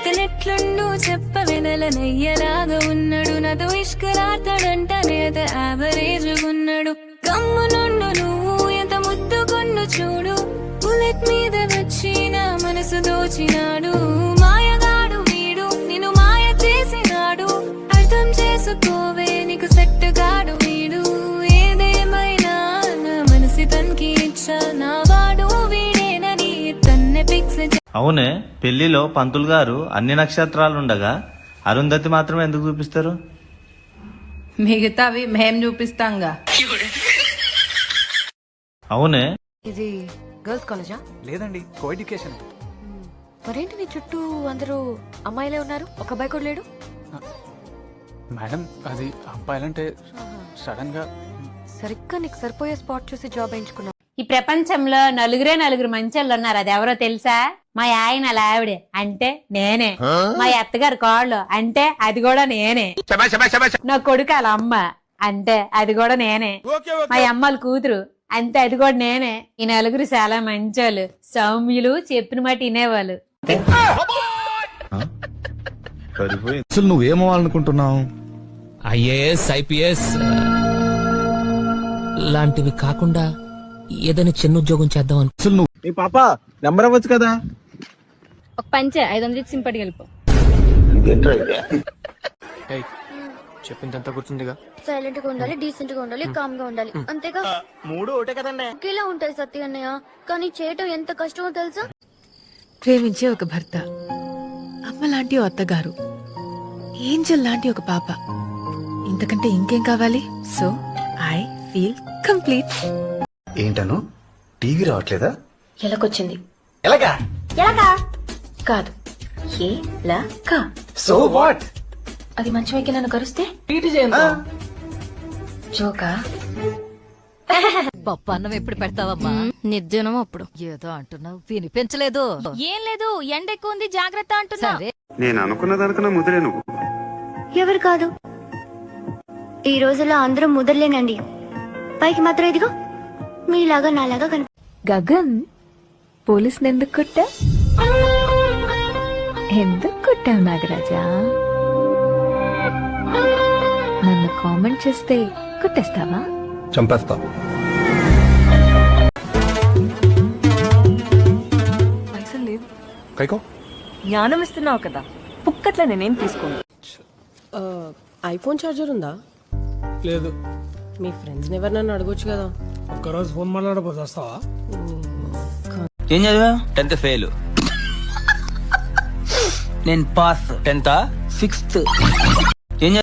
ఇతనెట్లుండు చెప్పవెనల నెయ్యలాగా ఉన్నాడు నాతో ఇష్కరాడతాడంట నేత యావరేజ్ ఉన్నాడు కమ్మునుండు నువ్వు ఎంత ముద్దుకొండు చూడు బుల్లెట్ మీద వచ్చి నా మనసు దోచినాడు మాయగాడు వీడు నిన్ను మాయ చేసినాడు అర్థం చేసుకోవే నీకు సెట్ గాడు వీడు ఏదేమైనా నా మనసు తనకి ఇచ్చా నా వాడు వీడేనని తన్నే ఫిక్స్. అవునే పెళ్లిలో పంతులు గారు అన్ని నక్షత్రాలుండగా అరుంధతి మాత్రమే ఎందుకు చూపిస్తారు? మిగతావి మేం చూపిస్తాంగా. అవునే ఇది గర్ల్స్ కాలేజా? లేదండి, కో ఎడ్యుకేషన్. మరేంటి నీ చుట్టూ అందరూ అమ్మాయిలే ఉన్నారు, ఒక అబ్బాయి కూడా లేడు? మేడం అది అబ్బాయిలంటే సడన్ గా సరిగ్గా నీకు సరిపోయే స్పాట్ చూసి జాబ్ ఎంచుకున్నా. ఈ ప్రపంచంలో నలుగురు మంచోళ్ళు ఉన్నారు, అది ఎవరో తెలుసా? మా ఆయన లావిడే అంటే నేనే, మా అత్తగారు కాళ్ళు అంటే అది కూడా నేనే, నా కొడుకు వాళ్ళ అమ్మ అంటే అది కూడా నేనే, మా అమ్మల కూతురు అంతే అది కూడా నేనే. ఈ నలుగురు చాలా మంచోళ్ళు, సౌమ్యులు, చెప్పిన మాట వినేవాళ్ళు. అసలు నువ్వేమవ్వాలనుకుంటున్నావు? ఐఏఎస్, ఐపీఎస్ లాంటివి కాకుండా ఏదైనా చిన్న ఉద్యోగం చేద్దాం అని. అసలు నువ్వు మీ పాప నెంబర్ అవ్వచ్చు కదా? ఒక పంచే 500 సింపటి గెలుపు. చెప్పిందంతా గుర్తుందిగా. సైలెంట్ గా ఉండాలి, డీసెంట్ గా ఉండాలి, కామ్ గా ఉండాలి, అంతేగా? మూడు ఒకటే కదండి. ఒకేలా ఉంటాయి సత్య అన్నయ్య, కానీ చేయటం ఎంత కష్టమో తెలుసా? ప్రేమించే ఒక భర్త, అమ్మ లాంటి ఓ అత్తగారు, ఏంజల్ లాంటి ఒక పాప, ఇంతకంటే ఇంకేం కావాలి? So I feel complete. ఏంటను టీవీ రావట్లేదా? ఎలాగొచ్చింది? ఎలాగా? ఎలాగా కాదు, ఏ సో వాట్? అది మంచం ఎక్కి నన్ను కరుస్తే జోకా? పప్పు అన్నం ఎప్పుడు పెడతావమ్మా? నిర్జనం అప్పుడు. ఏదో అంటున్నావు, వినిపించలేదు. ఏం లేదు, ఎండ ఎక్కువ ఉంది, జాగ్రత్త అంటున్నా. నేను అనుకున్న దానికన్నా ముదిరే నువ్వు. ఎవరు కాదు, ఈ రోజుల్లో అందరూ ముదర్లేనండి, పైకి మాత్రం ఇదిగో మీలాగా నాలాగా కనిపి. గగన్, పోలీసుని ఎందుకు కొట్టా? ఎందుకు కొట్టావు నాగరాజా? నన్ను కామెంట్ చేస్తే కొట్టేస్తావా? చంపేస్తా. పైసలు లేవు. కైకో జ్ఞానం ఇస్తున్నావు కదా, పుక్కట్ల నేనేం తీసుకోను. ఐఫోన్ చార్జర్ ఉందా? లేదు. మీ ఫ్రెండ్స్ ఎవరినన్నా అడగొచ్చు కదా. ఒక్కరోజు ఫోన్ మాట్లాడబోతు వస్తావా? ఏం చదివా? 10th fail. నేను పాస్. 10th 6th.